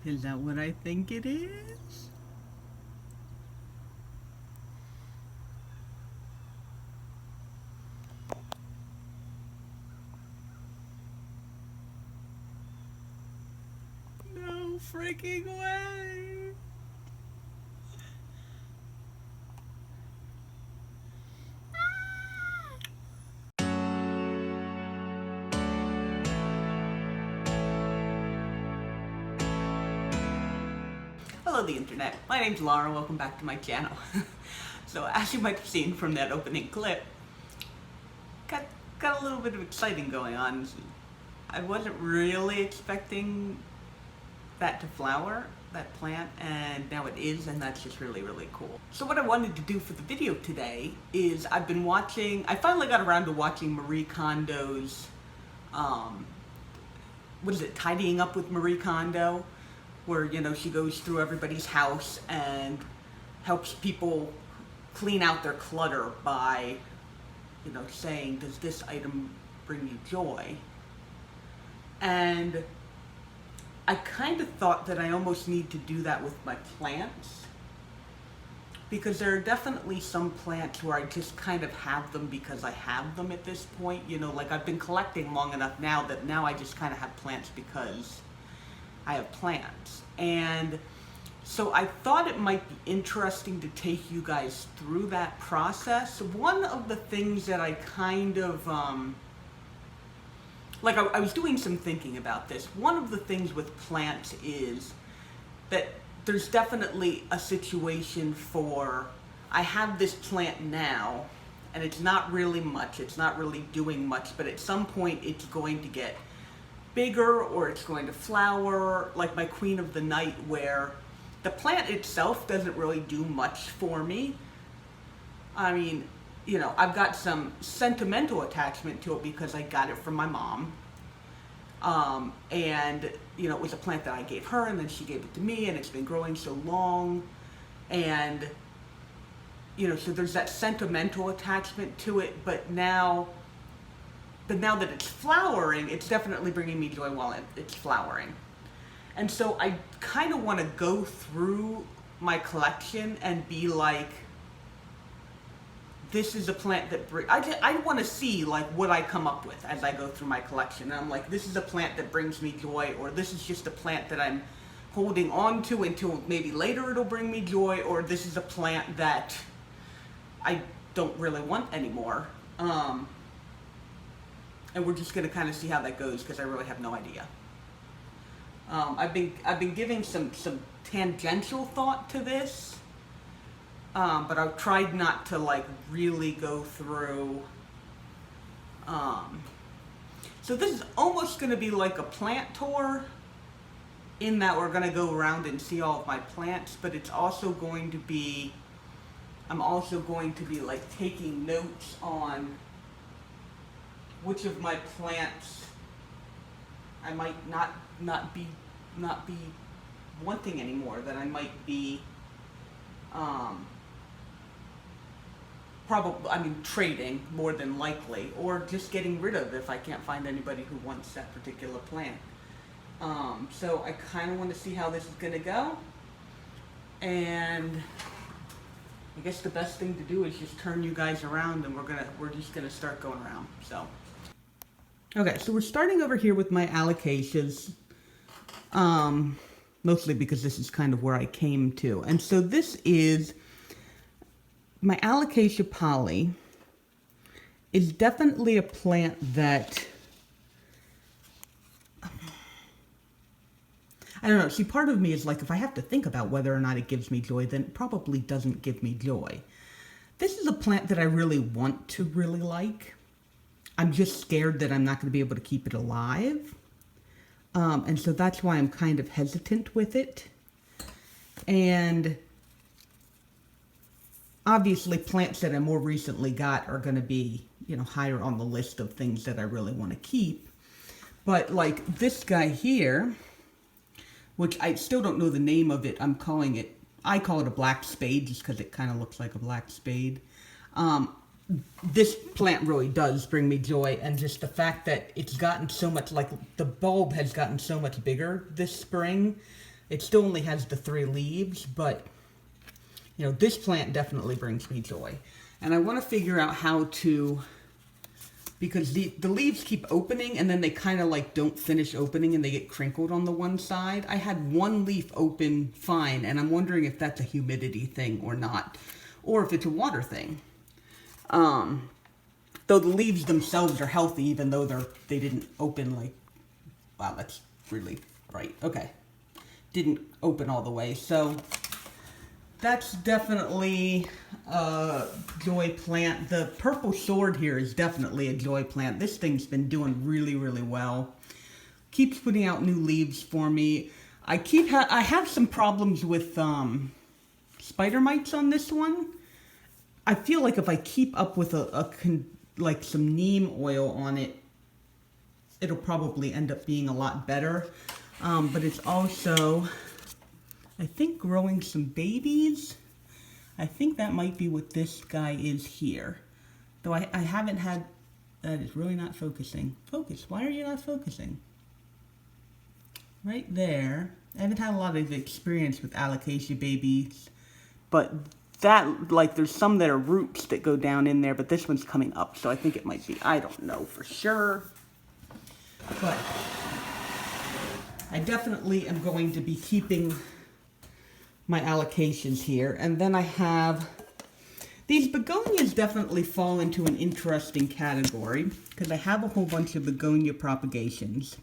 Is that what I think it is? No freaking way! Hello the internet, my name's Laura, welcome back to my channel. So as you might have seen from that opening clip, got a little bit of exciting going on. I wasn't really expecting that to flower, that plant, and now it is, and that's just really, really cool. So what I wanted to do for the video today is I finally got around to watching Marie Kondo's, what is it, Tidying Up with Marie Kondo, where, you know, she goes through everybody's house and helps people clean out their clutter by, you know, saying, does this item bring you joy? And I kind of thought that I almost need to do that with my plants, because there are definitely some plants where I just kind of have them because I have them at this point. You know, like I've been collecting long enough now that now I just kind of have plants because I have plants. And so I thought it might be interesting to take you guys through that process. One of the things that I kind of, I was doing some thinking about this. One of the things with plants is that there's definitely a situation for, I have this plant now, and it's not really much, it's not really doing much, but at some point it's going to get bigger or it's going to flower, like my Queen of the Night, where the plant itself doesn't really do much for me. I mean, you know, I've got some sentimental attachment to it because I got it from my mom. And, you know, it was a plant that I gave her and then she gave it to me, and it's been growing so long. And, you know, so there's that sentimental attachment to it, but now that it's flowering, it's definitely bringing me joy while it's flowering. And so I kind of want to go through my collection and be like, this is a plant that I want to see like what I come up with as I go through my collection. And I'm like, this is a plant that brings me joy, or this is just a plant that I'm holding on to until maybe later it'll bring me joy, or this is a plant that I don't really want anymore. And we're just going to kind of see how that goes, because I really have no idea. I've been giving some tangential thought to this, but I've tried not to like really go through. So this is almost going to be like a plant tour, in that we're going to go around and see all of my plants, but it's also going to be, I'm also going to be like taking notes on which of my plants I might not be wanting anymore, that I might be trading more than likely, or just getting rid of if I can't find anybody who wants that particular plant. So I kind of want to see how this is going to go, and I guess the best thing to do is just turn you guys around, and we're just gonna start going around. So, okay, so we're starting over here with my alocasias, mostly because this is kind of where I came to. And so this is my Alocasia poly. Is definitely a plant that, I don't know, see, part of me is like, if I have to think about whether or not it gives me joy, then it probably doesn't give me joy. This is a plant that I really want to really like. I'm just scared that I'm not going to be able to keep it alive. And so that's why I'm kind of hesitant with it. And obviously plants that I more recently got are going to be, you know, higher on the list of things that I really want to keep. But like this guy here, which I still don't know the name of it, I call it a black spade just because it kind of looks like a black spade. This plant really does bring me joy, and just the fact that it's gotten so much, like the bulb has gotten so much bigger this spring, It still only has the 3 leaves, but, you know, this plant definitely brings me joy. And I want to figure out how to, because the leaves keep opening and then they kind of like don't finish opening and they get crinkled on the one side. I had one leaf open fine, and I'm wondering if that's a humidity thing or not, or if it's a water thing. Though the leaves themselves are healthy, even though they didn't open like, wow, that's really bright. Okay. Didn't open all the way. So that's definitely a joy plant. The purple sword here is definitely a joy plant. This thing's been doing really, really well. Keeps putting out new leaves for me. I have some problems with spider mites on this one. I feel like if I keep up with like some neem oil on it, it'll probably end up being a lot better. But it's also, I think, growing some babies. I think that might be what this guy is here. Though I haven't had, that is really not focusing. Focus, why are you not focusing? Right there. I haven't had a lot of experience with alocasia babies, but that, like, there's some that are roots that go down in there, but this one's coming up, so I think it might be, I don't know for sure. But I definitely am going to be keeping my allocations here. And then I have, these begonias definitely fall into an interesting category, because I have a whole bunch of begonia propagations.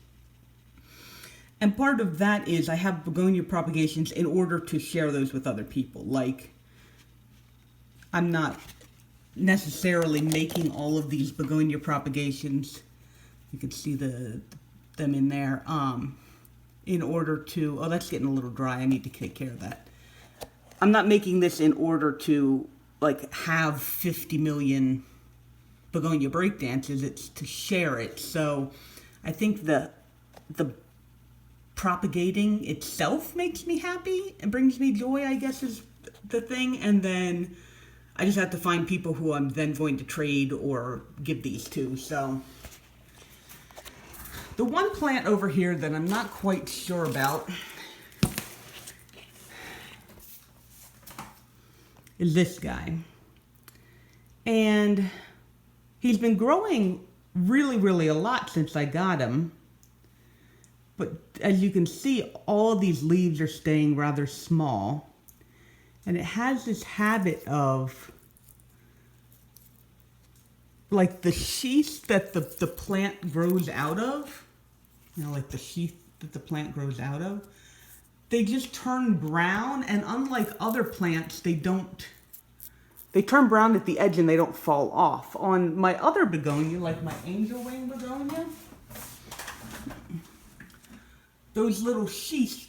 And part of that is I have begonia propagations in order to share those with other people. Like, I'm not necessarily making all of these begonia propagations. You can see them in there. In order to, oh, that's getting a little dry. I need to take care of that. I'm not making this in order to, like, have 50 million begonia breakdances. It's to share it. So I think the propagating itself makes me happy and brings me joy, I guess, is the thing. And then I just have to find people who I'm then going to trade or give these to. So the one plant over here that I'm not quite sure about is this guy. And he's been growing really, really a lot since I got him. But as you can see, all of these leaves are staying rather small. And it has this habit of, like, the sheath that the plant grows out of, you know, like the sheath that the plant grows out of, they just turn brown, and unlike other plants, they turn brown at the edge and they don't fall off. On my other begonia, like my angel wing begonia, those little sheaths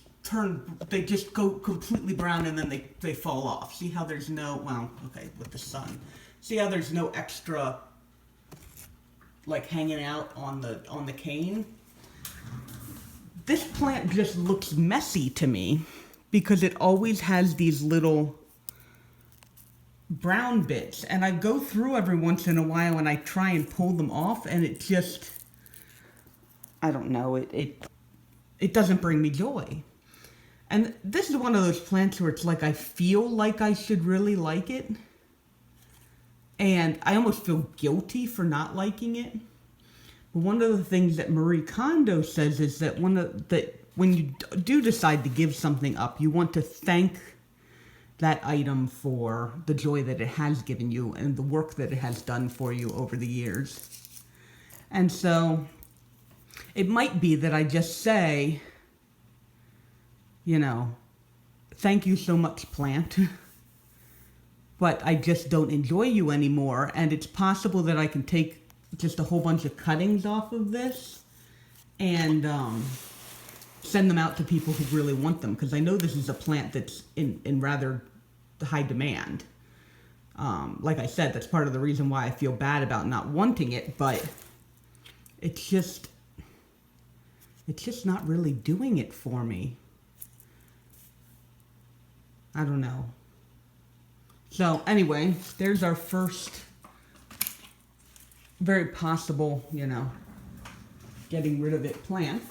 they just go completely brown and then they fall off. See how there's no, well, okay, with the sun. See how there's no extra, like, hanging out on the cane? This plant just looks messy to me because it always has these little brown bits, and I go through every once in a while and I try and pull them off, and it just, I don't know, it doesn't bring me joy. And this is one of those plants where it's like I feel like I should really like it, and I almost feel guilty for not liking it. But one of the things that Marie Kondo says is that when you do decide to give something up, you want to thank that item for the joy that it has given you and the work that it has done for you over the years. And so it might be that I just say, you know, thank you so much, plant, but I just don't enjoy you anymore. And it's possible that I can take just a whole bunch of cuttings off of this and send them out to people who really want them, because I know this is a plant that's in rather high demand. Like I said, that's part of the reason why I feel bad about not wanting it, but it's just not really doing it for me. I don't know. So anyway, there's our first very possible, you know, getting rid of it plant.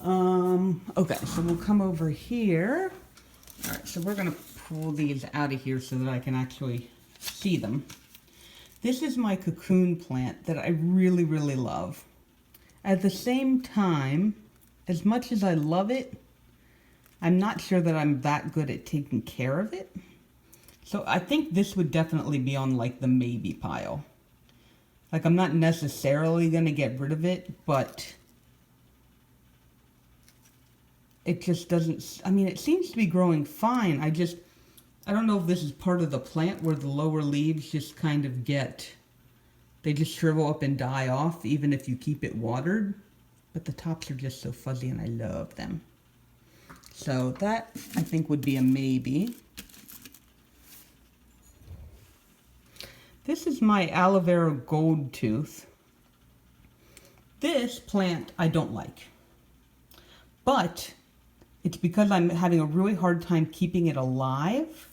Okay, so we'll come over here. All right, so we're gonna pull these out of here so that I can actually see them. This is my Cocoon Plant that I really, really love. At the same time, as much as I love it, I'm not sure that I'm that good at taking care of it. So I think this would definitely be on like the maybe pile. Like I'm not necessarily gonna get rid of it, but it just doesn't, I mean, it seems to be growing fine. I don't know if this is part of the plant where the lower leaves just kind of they just shrivel up and die off even if you keep it watered. But the tops are just so fuzzy and I love them. So that, I think, would be a maybe. This is my aloe vera gold tooth. This plant I don't like. But it's because I'm having a really hard time keeping it alive.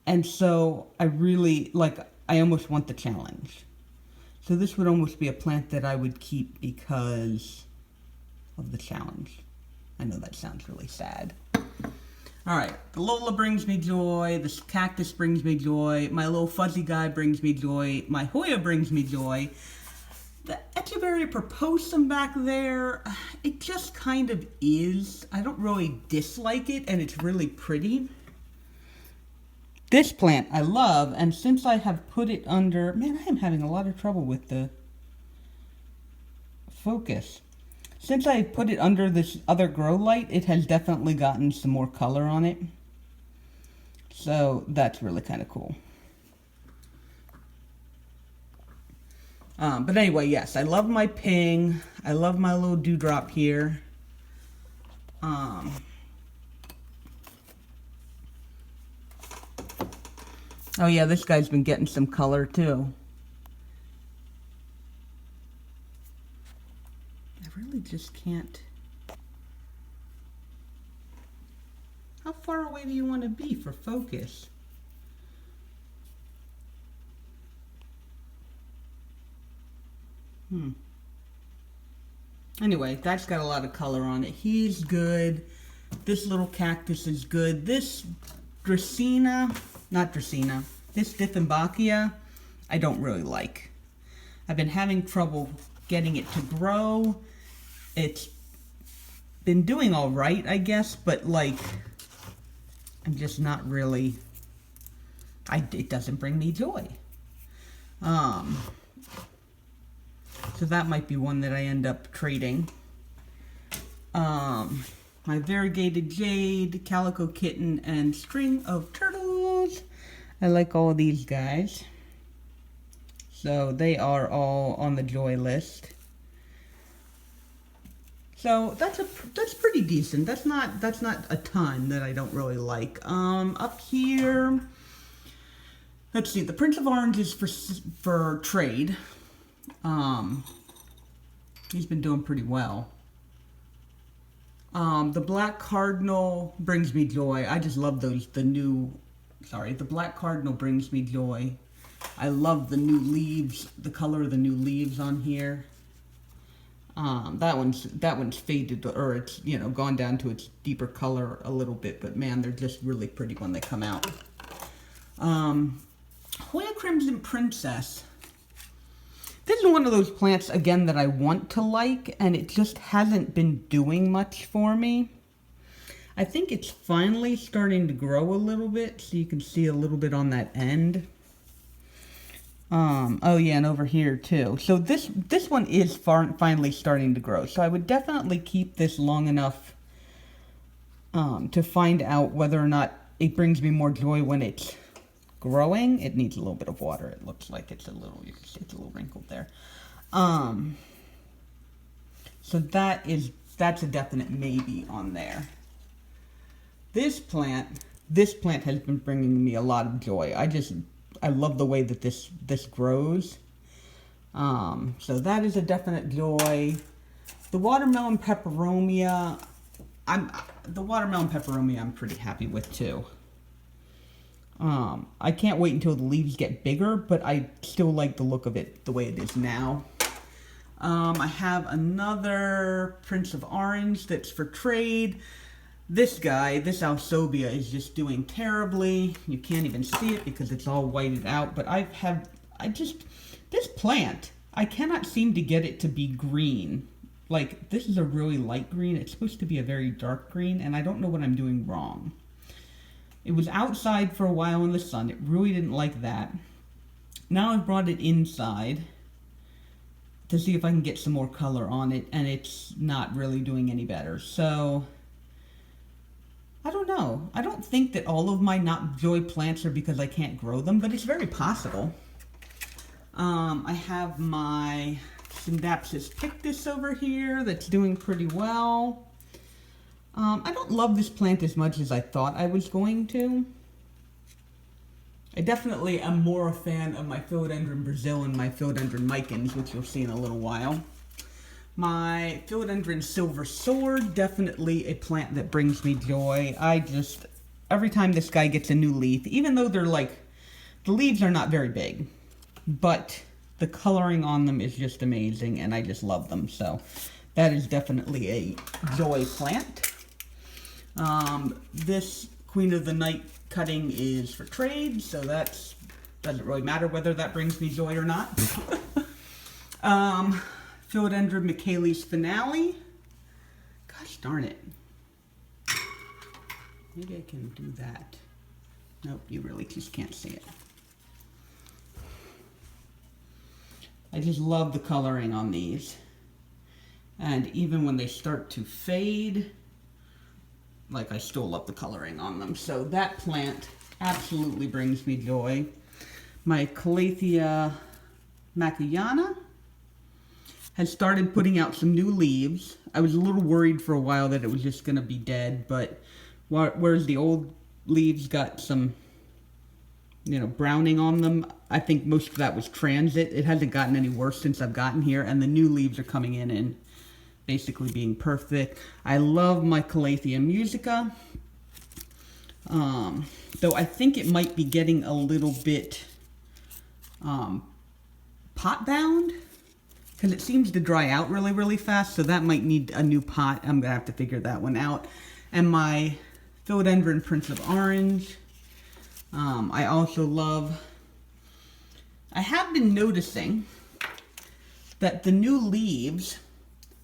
And so I almost want the challenge. So this would almost be a plant that I would keep because of the challenge. I know that sounds really sad. Alright, the Lola brings me joy, this Cactus brings me joy, my little fuzzy guy brings me joy, my Hoya brings me joy. The Echeveria proposum back there, it just kind of is. I don't really dislike it, and it's really pretty. This plant I love, and since I have put it under... Man, I am having a lot of trouble with the focus. Since I put it under this other grow light, it has definitely gotten some more color on it. So that's really kind of cool. But anyway, yes, I love my ping. I love my little dewdrop here. Oh yeah, this guy's been getting some color too. I really just can't... How far away do you want to be for focus? Anyway, that's got a lot of color on it. He's good. This little cactus is good. This Dracaena, not Dracaena, this Dieffenbachia, I don't really like. I've been having trouble getting it to grow. It's been doing all right, I guess, but like, I'm just not really, it doesn't bring me joy. So that might be one that I end up trading. My variegated jade, calico kitten, and string of turtles. I like all of these guys. So they are all on the joy list. So that's pretty decent. That's not a ton that I don't really like. Up here, let's see. The Prince of Orange is for trade. He's been doing pretty well. The Black Cardinal brings me joy. I just love those, the Black Cardinal brings me joy. I love the new leaves, the color of the new leaves on here. That one's faded, or it's, gone down to its deeper color a little bit, but man, they're just really pretty when they come out. Hoya Crimson Princess. This is one of those plants, again, that I want to like, and it just hasn't been doing much for me. I think it's finally starting to grow a little bit, so you can see a little bit on that end. Oh yeah, and over here too. So this one is finally starting to grow, so I would definitely keep this long enough to find out whether or not it brings me more joy when it's growing. It needs a little bit of water. It looks like it's a little, you can see it's a little wrinkled there. So that's a definite maybe on there. This plant has been bringing me a lot of joy. I love the way that this grows. So that is a definite joy. The watermelon Pepperomia, I'm pretty happy with too. I can't wait until the leaves get bigger, but I still like the look of it the way it is now. I have another Prince of Orange that's for trade. This guy, this Myosobia, is just doing terribly. You can't even see it because it's all whited out, but this plant, I cannot seem to get it to be green. Like, this is a really light green. It's supposed to be a very dark green, and I don't know what I'm doing wrong. It was outside for a while in the sun. It really didn't like that. Now I've brought it inside to see if I can get some more color on it, and it's not really doing any better. So, I don't know. I don't think that all of my not joy plants are because I can't grow them, but it's very possible. I have my Syndapsis pictus over here that's doing pretty well. I don't love this plant as much as I thought I was going to. I definitely am more a fan of my Philodendron Brazil and my Philodendron Micans, which you'll see in a little while. My Philodendron Silver Sword, definitely a plant that brings me joy. Every time this guy gets a new leaf, even though they're like, the leaves are not very big, but the coloring on them is just amazing, and I just love them. So that is definitely a joy plant. This Queen of the Night cutting is for trade, so that doesn't really matter whether that brings me joy or not. Philodendron Michaelis Finale. Gosh darn it. Maybe I can do that. Nope, you really just can't see it. I just love the coloring on these. And even when they start to fade, like, I still love the coloring on them. So that plant absolutely brings me joy. My Calathea Macayana has started putting out some new leaves. I was a little worried for a while that it was just going to be dead, but whereas the old leaves got some, browning on them, I think most of that was transit. It hasn't gotten any worse since I've gotten here, and the new leaves are coming in and basically being perfect. I love my Calathea Musica, though I think it might be getting a little bit pot bound, because it seems to dry out really, really fast, so that might need a new pot. I'm going to have to figure that one out. And my Philodendron Prince of Orange, I also love. I have been noticing that the new leaves,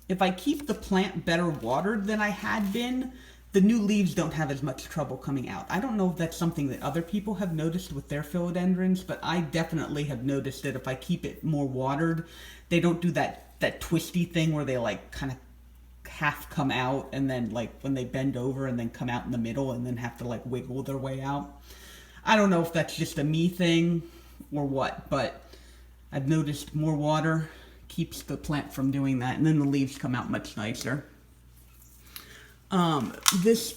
if I keep the plant better watered than I had been, the new leaves don't have as much trouble coming out. I don't know if that's something that other people have noticed with their philodendrons, but I definitely have noticed that if I keep it more watered, they don't do that twisty thing where they like kind of half come out and then like when they bend over and then come out in the middle and then have to like wiggle their way out. I don't know if that's just a me thing or what, but I've noticed more water keeps the plant from doing that, and then the leaves come out much nicer. This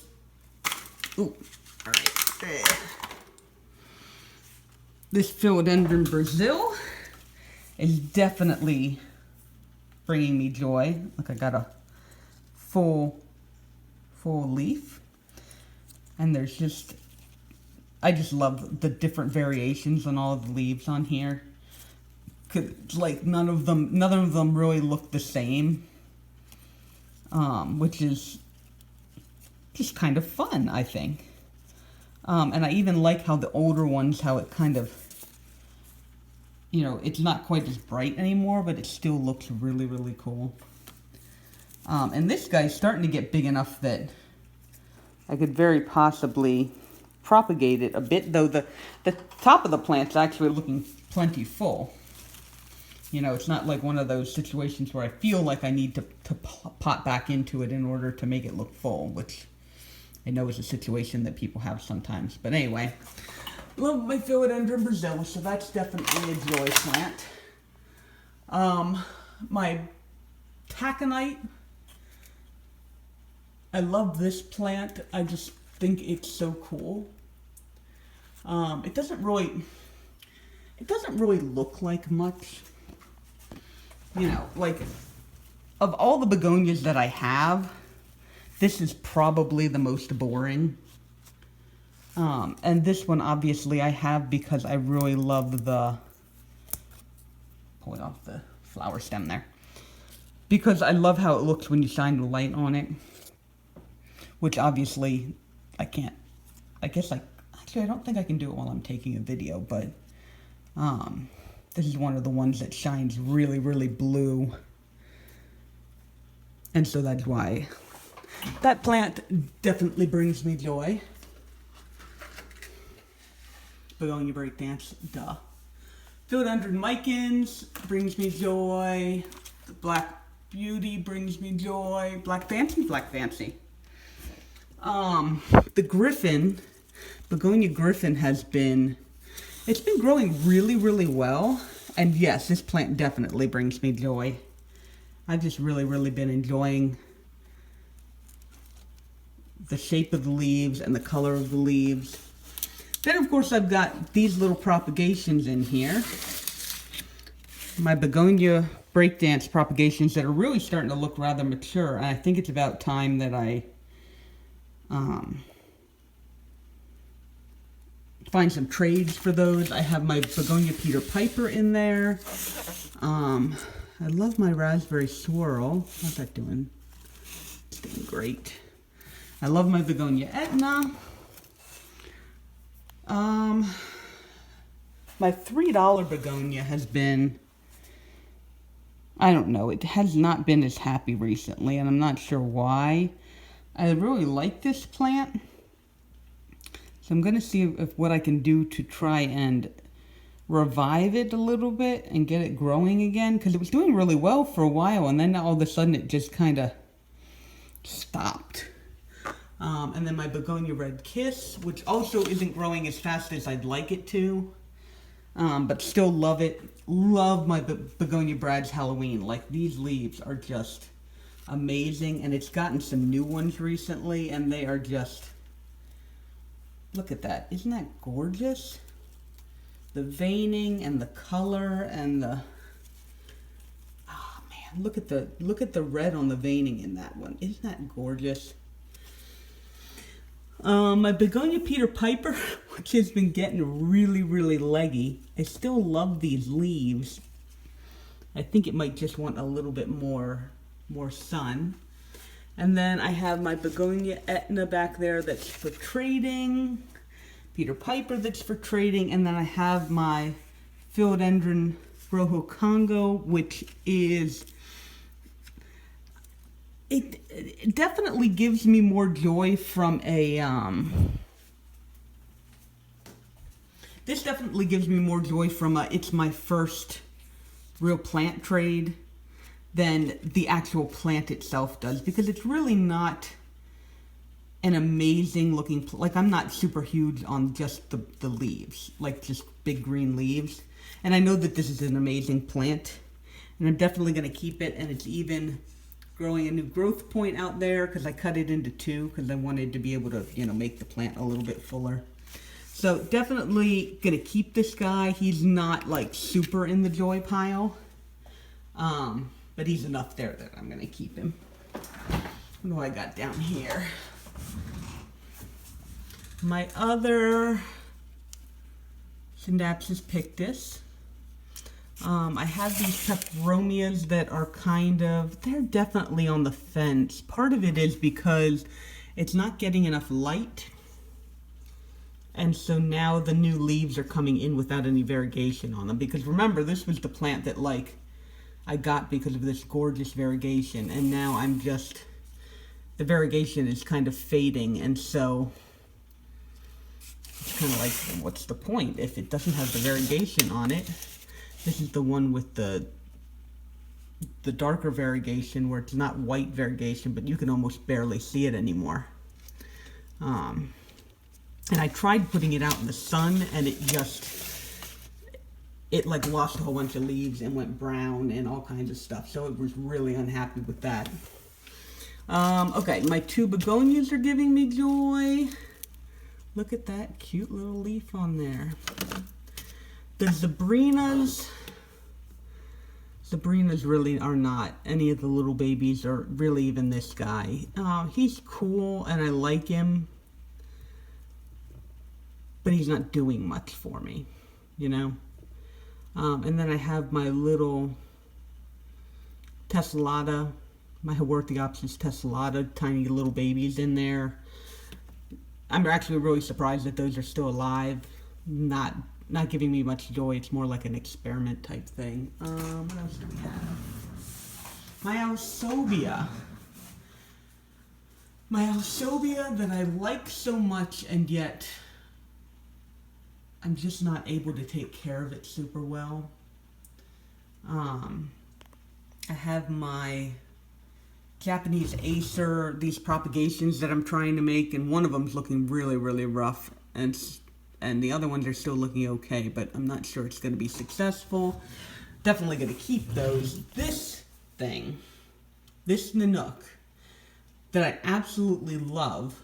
Philodendron Brazil is definitely bringing me joy. Look, I got a full leaf, and there's just, I just love the different variations on all of the leaves on here. 'Cause like none of them really look the same, which is just kind of fun, I think. And I even like how the older ones, how it kind of, it's not quite as bright anymore, but it still looks really, really cool. And this guy's starting to get big enough that I could very possibly propagate it a bit, though the top of the plant's actually looking plenty full. It's not like one of those situations where I feel like I need to pot back into it in order to make it look full, which I know is a situation that people have sometimes. But anyway, love my Philodendron Brazil, so that's definitely a joy plant. My taconite, I love this plant. I just think it's so cool. It doesn't really look like much. Like, of all the begonias that I have, this is probably the most boring. And this one, obviously, I have because I really love pulling off the flower stem there. because I love how it looks when you shine the light on it. Which obviously I can't. I guess actually I don't think I can do it while I'm taking a video, but this is one of the ones that shines really, really blue. And so that's why that plant definitely brings me joy. Begonia Breakdance, duh. Philodendron Mycans brings me joy. The Black Beauty brings me joy. Black Fancy. The Griffin, Begonia Griffin it's been growing really, really well. And yes, this plant definitely brings me joy. I've just really, really been enjoying the shape of the leaves and the color of the leaves. Then, of course, I've got these little propagations in here. My Begonia Breakdance propagations that are really starting to look rather mature. And I think it's about time that I find some trades for those. I have my Begonia Peter Piper in there. I love my Raspberry Swirl. How's that doing? It's doing great. I love my Begonia Etna. My $3 Begonia has been, I don't know, it has not been as happy recently, and I'm not sure why. I really like this plant, so I'm going to see if what I can do to try and revive it a little bit and get it growing again, because it was doing really well for a while, and then all of a sudden it just kind of stopped. And then my Begonia Red Kiss, which also isn't growing as fast as I'd like it to, but still love it. Love my Begonia Brad's Halloween. Like, these leaves are just amazing, and it's gotten some new ones recently, and they are just, look at that. Isn't that gorgeous? The veining and the color and the, oh man, look at the red on the veining in that one. Isn't that gorgeous? My Begonia Peter Piper, which has been getting really, really leggy. I still love these leaves. I think it might just want a little bit more sun. And then I have my Begonia Etna back there that's for trading. Peter Piper that's for trading. And then I have my Philodendron Rojo Congo, which is... It definitely gives me more joy from a, this definitely gives me more joy from a, it's my first real plant trade than the actual plant itself does, because it's really not an amazing looking, like, I'm not super huge on just the leaves, like just big green leaves. And I know that this is an amazing plant, and I'm definitely going to keep it, and it's even growing a new growth point out there because I cut it into two because I wanted to be able to, you know, make the plant a little bit fuller. So definitely gonna keep this guy. He's not like super in the joy pile, but he's enough there that I'm gonna keep him. What do I got down here? My other Synapsis pictus. I have these Pepperomias that are they're definitely on the fence. Part of it is because it's not getting enough light. And so now the new leaves are coming in without any variegation on them. Because remember, this was the plant that, like, I got because of this gorgeous variegation. And now the variegation is kind of fading. And so it's kind of like, what's the point if it doesn't have the variegation on it? This is the one with the darker variegation where it's not white variegation, but you can almost barely see it anymore. And I tried putting it out in the sun, and it like lost a whole bunch of leaves and went brown and all kinds of stuff. So it was really unhappy with that. Okay, my two begonias are giving me joy. Look at that cute little leaf on there. The Zabrinas really are not any of the little babies, or really even this guy. He's cool and I like him, but he's not doing much for me, you know? And then I have my little tessellata, my Haworthiopsis tessellata, tiny little babies in there. I'm actually really surprised that those are still alive. Not giving me much joy. It's more like an experiment type thing. What else do we have? Myosobia. Myosobia that I like so much, and yet I'm just not able to take care of it super well. I have my Japanese Acer, these propagations that I'm trying to make, and one of them's looking really, really rough, and the other ones are still looking okay, but I'm not sure it's going to be successful. Definitely going to keep those. This thing, this Nanook, that I absolutely love,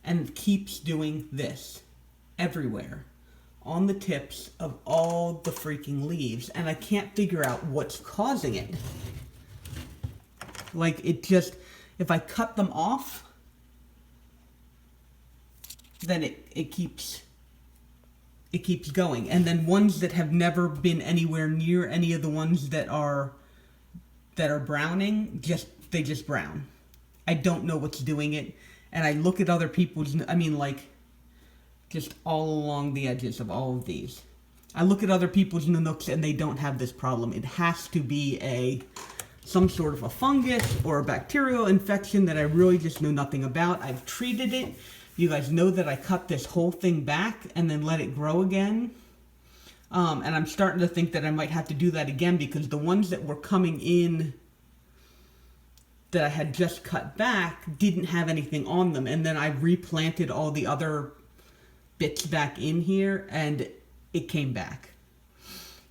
and it keeps doing this everywhere, on the tips of all the freaking leaves, and I can't figure out what's causing it. Like, it just, if I cut them off, then it keeps going. And then ones that have never been anywhere near any of the ones that are browning, they just brown. I don't know what's doing it. And I look at other people's, I mean, like, just all along the edges of all of these. I look at other people's Nanooks and they don't have this problem. It has to be some sort of a fungus or a bacterial infection that I really just know nothing about. I've treated it. You guys know that I cut this whole thing back and then let it grow again. And I'm starting to think that I might have to do that again, because the ones that were coming in that I had just cut back didn't have anything on them. And then I replanted all the other bits back in here and it came back.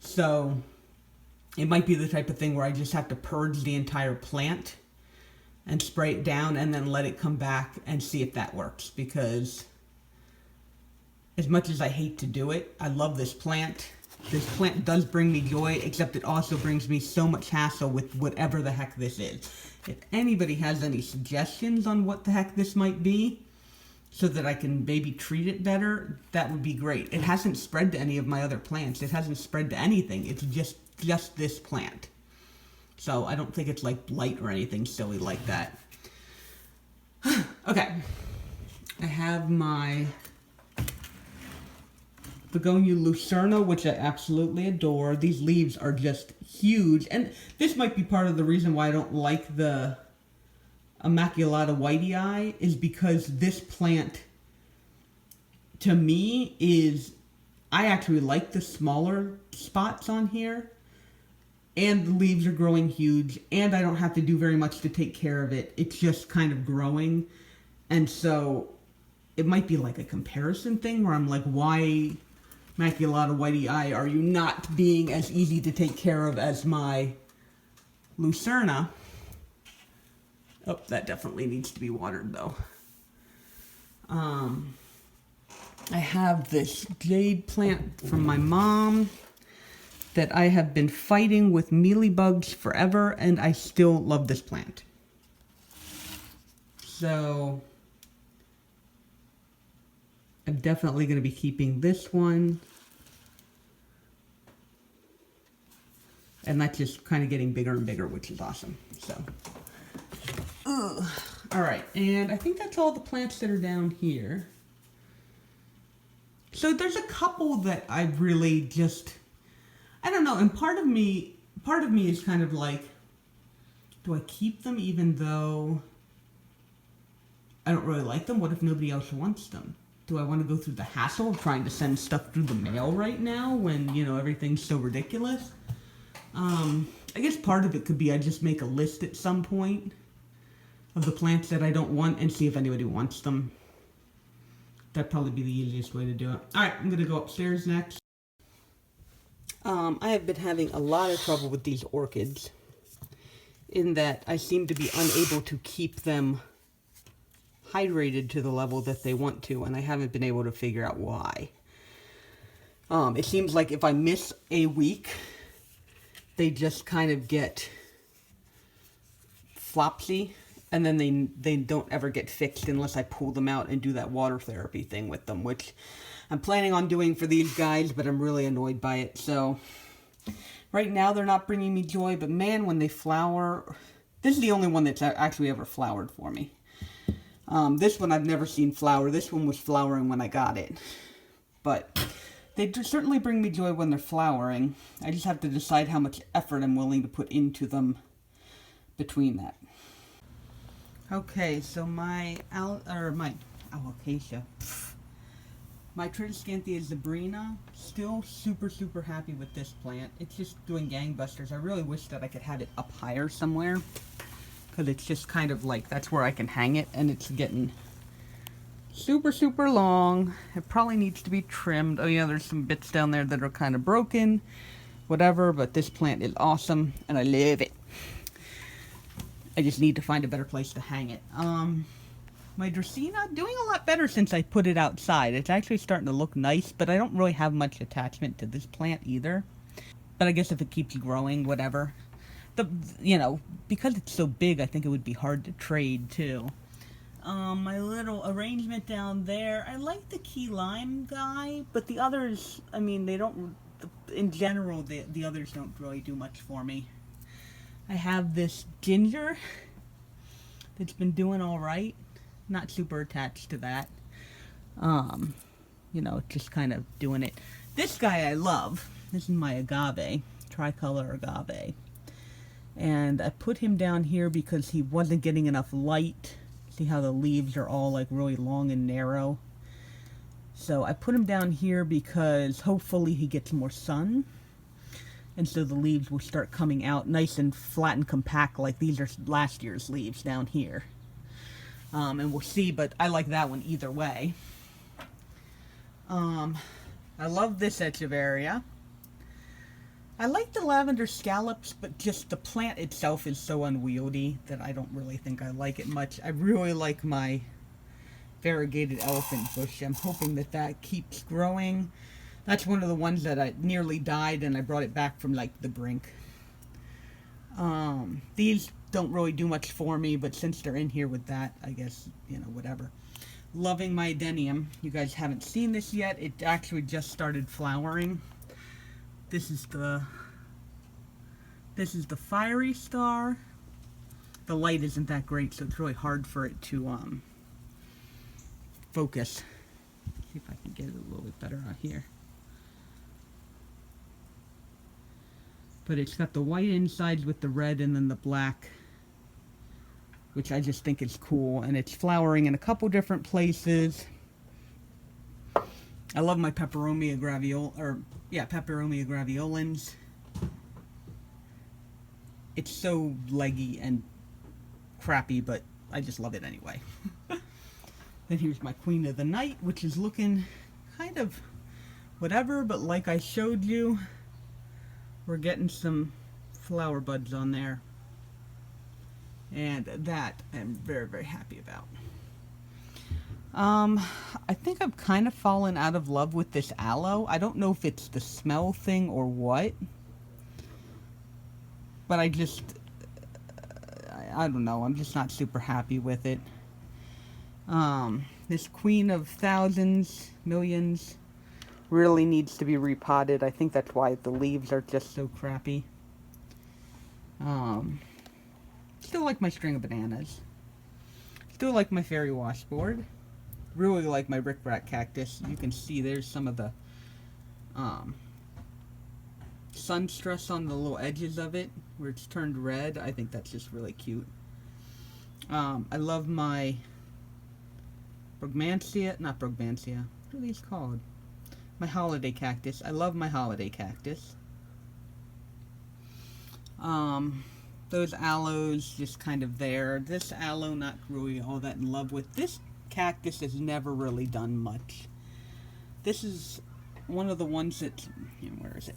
So it might be the type of thing where I just have to purge the entire plant and spray it down and then let it come back and see if that works. Because as much as I hate to do it, I love this plant. This plant does bring me joy, except it also brings me so much hassle with whatever the heck this is. If anybody has any suggestions on what the heck this might be, so that I can maybe treat it better, that would be great. It hasn't spread to any of my other plants. It hasn't spread to anything. It's just this plant. So I don't think it's like blight or anything silly like that. Okay. I have my Begonia Lucerno, which I absolutely adore. These leaves are just huge. And this might be part of the reason why I don't like the Immaculata Whitey Eye, is because this plant, to me, I actually like the smaller spots on here, and the leaves are growing huge, and I don't have to do very much to take care of it. It's just kind of growing, and so it might be like a comparison thing where I'm like, why, Immaculata Whitey Eye, are you not being as easy to take care of as my Lucerna? Oh, that definitely needs to be watered, though. I have this Jade Plant from my mom that I have been fighting with mealybugs forever, and I still love this plant. So I'm definitely going to be keeping this one. And that's just kind of getting bigger and bigger, which is awesome. So, alright, and I think that's all the plants that are down here. So there's a couple that I really just, I don't know, and part of me is kind of like, do I keep them even though I don't really like them? What if nobody else wants them? Do I want to go through the hassle of trying to send stuff through the mail right now when, you know, everything's so ridiculous? I guess part of it could be I just make a list at some point of the plants that I don't want and see if anybody wants them. That'd probably be the easiest way to do it. Alright, I'm going to go upstairs next. I have been having a lot of trouble with these orchids, in that I seem to be unable to keep them hydrated to the level that they want to, and I haven't been able to figure out why. It seems like if I miss a week, they just kind of get flopsy, and then they don't ever get fixed unless I pull them out and do that water therapy thing with them, which I'm planning on doing for these guys, but I'm really annoyed by it. So Right now they're not bringing me joy, but man, when they flower... This is the only one that's actually ever flowered for me. This one I've never seen flower. This one was flowering when I got it. But they certainly bring me joy when they're flowering. I just have to decide how much effort I'm willing to put into them between that. Okay, so my alocasia. My Triniscanthia Zabrina, still super happy with this plant. It's just doing gangbusters. I really wish that I could have it up higher somewhere, because it's just kind of like, that's where I can hang it, and it's getting super long. It probably needs to be trimmed. Oh yeah, there's some bits down there that are kind of broken, whatever, but this plant is awesome, and I love it. I just need to find a better place to hang it. My Dracaena, doing a lot better since I put it outside. It's actually starting to look nice, but I don't really have much attachment to this plant either. But I guess if it keeps growing, whatever. You know, because it's so big, I think it would be hard to trade too. My little arrangement down there, I like the key lime guy, but the others, I mean, they don't, in general, the others don't really do much for me. I have this ginger that's been doing all right. Not super attached to that. You know, just kind of doing it. This guy I love. This is my agave, tricolor agave. And I put him down here because he wasn't getting enough light. See how the leaves are all like really long and narrow? So I put him down here because hopefully he gets more sun. And so the leaves will start coming out nice and flat and compact, like these are last year's leaves down here. And we'll see, but I like that one either way. I love this Echeveria. I like the lavender scallops, but just the plant itself is so unwieldy that I don't really think I like it much. I really like my variegated elephant bush. I'm hoping that that keeps growing. That's one of the ones that I nearly died, and I brought it back from like the brink. These don't really do much for me, but since they're in here with that, I guess, you know, whatever. Loving my Identium. You guys haven't seen this yet. It actually just started flowering. This is the fiery star. The light isn't that great, so it's really hard for it to focus. See if I can get it a little bit better out here. But it's got the white insides with the red and then the black, which I just think is cool. And it's flowering in a couple different places. I love my Pepperomia graviolens. It's so leggy and crappy, but I just love it anyway. Then here's my Queen of the Night, which is looking kind of whatever, but like I showed you, we're getting some flower buds on there. And that I'm very happy about. I think I've kind of fallen out of love with this aloe. I don't know if it's the smell thing or what. But I don't know. I'm just not super happy with it. This Queen of Thousands, Millions, really needs to be repotted. I think that's why the leaves are just so crappy. Still like my string of bananas. Still like my fairy washboard. Really like my rickrack cactus. You can see there's some of the sun stress on the little edges of it where it's turned red. I think that's just really cute. I love my not Brugmansia. What are these called? My holiday cactus. I love my holiday cactus. Those aloes just kind of there. This aloe, not really all that in love with. This cactus has never really done much. This is one of the ones that, where is it?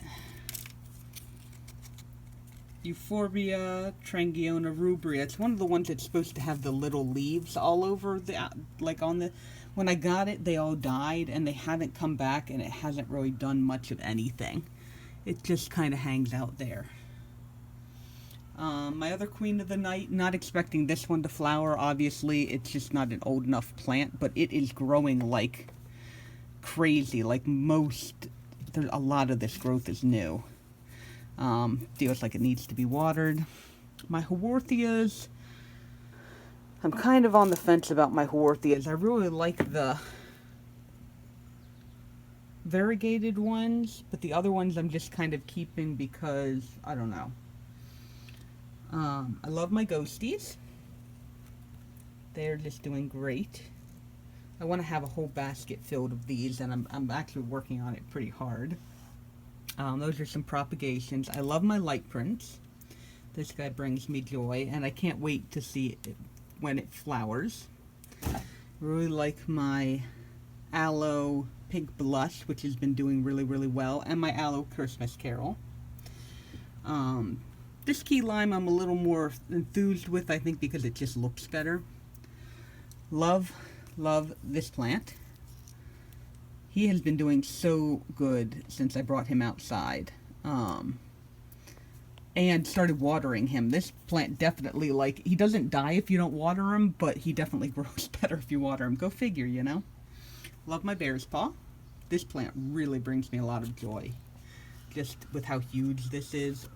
Euphorbia Trangiona rubria. It's one of the ones that's supposed to have the little leaves all over the, like on the, when I got it, they all died and they haven't come back and it hasn't really done much of anything. It just kind of hangs out there. My other Queen of the Night, not expecting this one to flower, obviously. It's just not an old enough plant, but it is growing like crazy. Like most, a lot of this growth is new. Feels like it needs to be watered. My Haworthias, I'm kind of on the fence about my Haworthias. I really like the variegated ones, but the other ones I'm just kind of keeping because, I don't know. I love my Ghosties. They're just doing great. I want to have a whole basket filled of these, and I'm actually working on it pretty hard. Those are some propagations. I love my light prints. This guy brings me joy, and I can't wait to see it when it flowers. Really like my Aloe Pink Blush, which has been doing really, really well, and my Aloe Christmas Carol. This key lime I'm a little more enthused with, I think, because it just looks better. Love this plant. He has been doing so good since I brought him outside. And started watering him. This plant definitely, like, he doesn't die if you don't water him, but he definitely grows better if you water him. Go figure, you know? Love my bear's paw. This plant really brings me a lot of joy, just with how huge this is.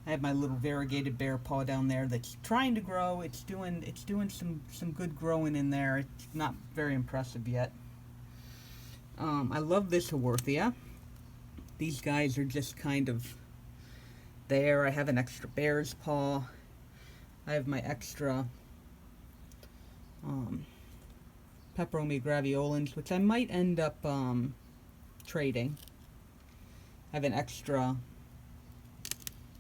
I have my little variegated bear paw down there that's trying to grow. It's doing some good growing in there. It's not very impressive yet. I love this Haworthia. These guys are just kind of there. I have an extra bear's paw. I have my extra Pepperoni graviolins, which I might end up trading. I have an extra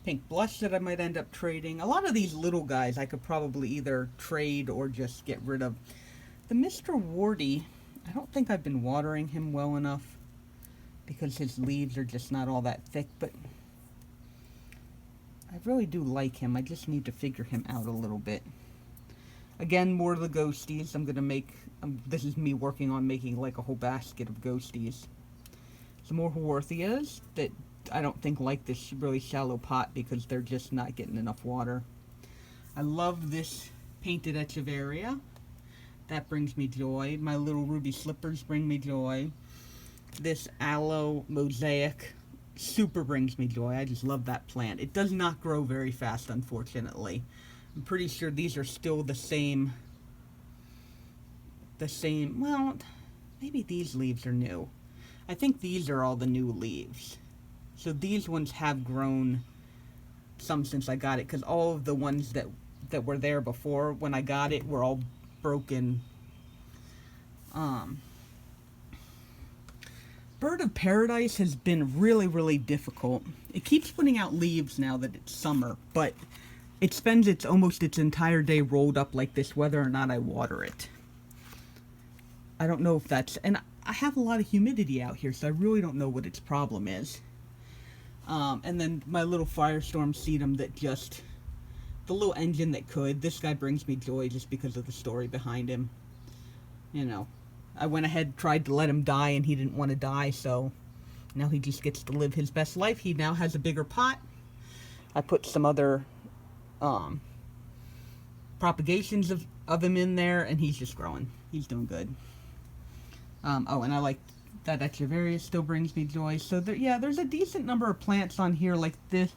pink blush that I might end up trading. A lot of these little guys I could probably either trade or just get rid of. The Mr. Warty, I don't think I've been watering him well enough because his leaves are just not all that thick, but I really do like him. I just need to figure him out a little bit. Again, more of the Ghosties. I'm going to make, this is me working on making like a whole basket of Ghosties. Some more Haworthias that I don't think like this really shallow pot because they're just not getting enough water. I love this painted Echeveria. That brings me joy. My little ruby slippers bring me joy. This Aloe mosaic super brings me joy. I just love that plant. It does not grow very fast, unfortunately. I'm pretty sure these are still the same, well, maybe these leaves are new. I think these are all the new leaves. So these ones have grown some since I got it, because all of the ones that were there before when I got it were all broken. Bird of Paradise has been really, really difficult. It keeps putting out leaves now that it's summer, but it spends almost its entire day rolled up like this whether or not I water it. I don't know if that's, and I have a lot of humidity out here, so I really don't know what its problem is. And then my little Firestorm Sedum that just, the little engine that could. This guy brings me joy just because of the story behind him. You know, I went ahead, tried to let him die, and he didn't want to die, so now he just gets to live his best life. He now has a bigger pot. I put some other propagations of him in there, and he's just growing. He's doing good. Oh, and I like that Echeveria still brings me joy. So there, yeah, there's a decent number of plants on here like this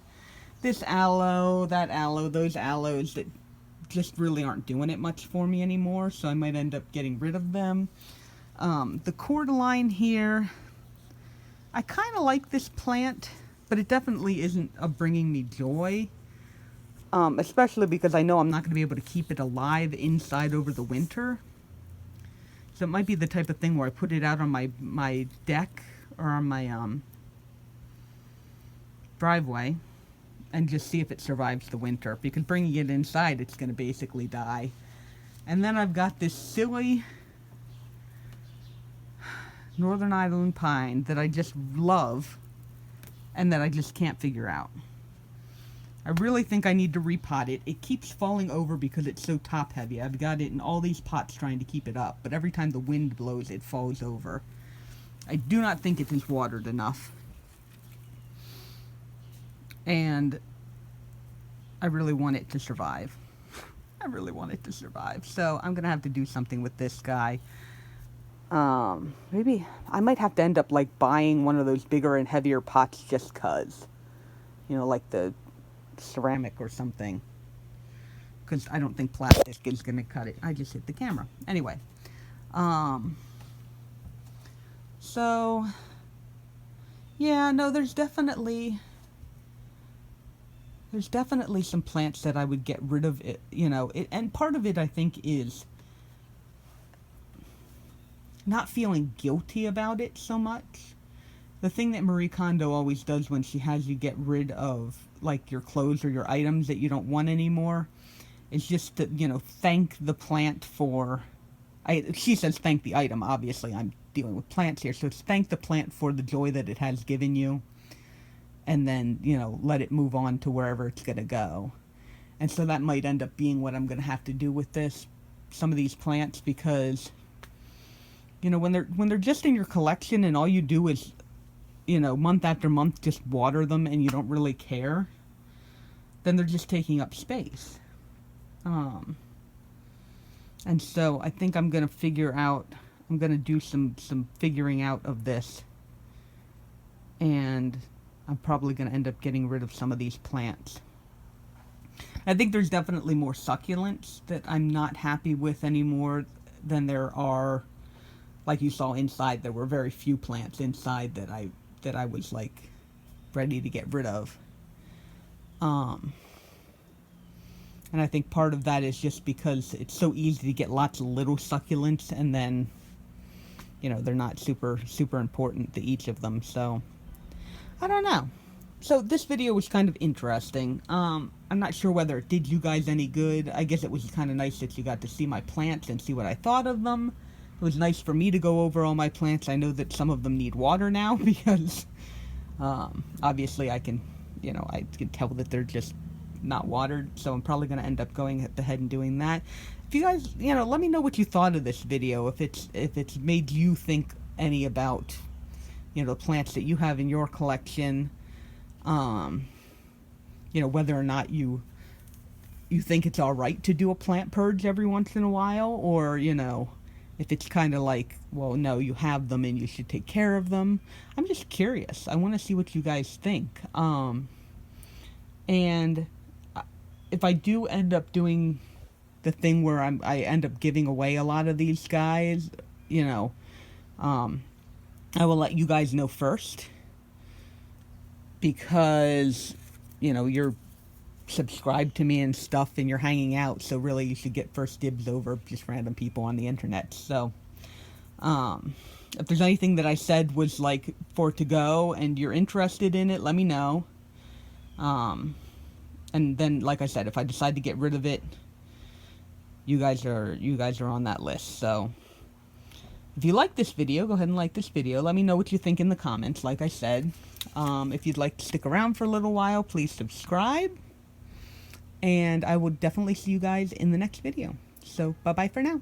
aloe, that aloe, those aloes that just really aren't doing it much for me anymore, so I might end up getting rid of them. The cordyline here, I kind of like this plant, but it definitely isn't bringing me joy. Especially because I know I'm not going to be able to keep it alive inside over the winter. So it might be the type of thing where I put it out on my deck or on my driveway and just see if it survives the winter. Because bringing it inside, it's going to basically die. And then I've got this silly Northern Island pine that I just love and that I just can't figure out. I really think I need to repot it. It keeps falling over because it's so top heavy. I've got it in all these pots trying to keep it up, but every time the wind blows, it falls over. I do not think it is watered enough. And I really want it to survive. I really want it to survive. So I'm going to have to do something with this guy. Maybe I might have to end up like buying one of those bigger and heavier pots just 'cause. you know, like the ceramic or something, because I don't think plastic is going to cut it. I just hit the camera. Anyway, so, yeah, no, there's definitely some plants that I would get rid of, it, you know, and part of it, I think, is not feeling guilty about it so much. The thing that Marie Kondo always does when she has you get rid of, like, your clothes or your items that you don't want anymore, is just to, you know, thank the plant for... she says thank the item, obviously I'm dealing with plants here, so it's thank the plant for the joy that it has given you, and then, you know, let it move on to wherever it's going to go. And so that might end up being what I'm going to have to do with some of these plants, because, you know, when they're just in your collection and all you do is, you know, month after month just water them and you don't really care, then they're just taking up space. And so I think I'm going to do some figuring out of this, and I'm probably going to end up getting rid of some of these plants. I think there's definitely more succulents that I'm not happy with anymore than there are. Like you saw inside, there were very few plants inside that I was, like, ready to get rid of. And I think part of that is just because it's so easy to get lots of little succulents, and then, you know, they're not super important to each of them, so I don't know. So this video was kind of interesting. I'm not sure whether it did you guys any good. I guess it was kind of nice that you got to see my plants and see what I thought of them. It was nice for me to go over all my plants. I know that some of them need water now because obviously I can tell that they're just not watered, so I'm probably going to end up going ahead and doing that. If you guys, you know, let me know what you thought of this video, if it's made you think any about, you know, the plants that you have in your collection, you know, whether or not you think it's alright to do a plant purge every once in a while, or, you know, if it's kind of like, well, no, you have them and you should take care of them. I'm just curious. I want to see what you guys think. And if I do end up doing the thing where I end up giving away a lot of these guys, you know, I will let you guys know first, because, you know, you're subscribed to me and stuff and you're hanging out, so really you should get first dibs over just random people on the internet. So if there's anything that I said was like for to go and you're interested in it, let me know. And then, like I said, if I decide to get rid of it, you guys are on that list. So if you like this video, go ahead and like this video. Let me know what you think in the comments, like I said. If you'd like to stick around for a little while, please subscribe. And I will definitely see you guys in the next video. So, bye-bye for now.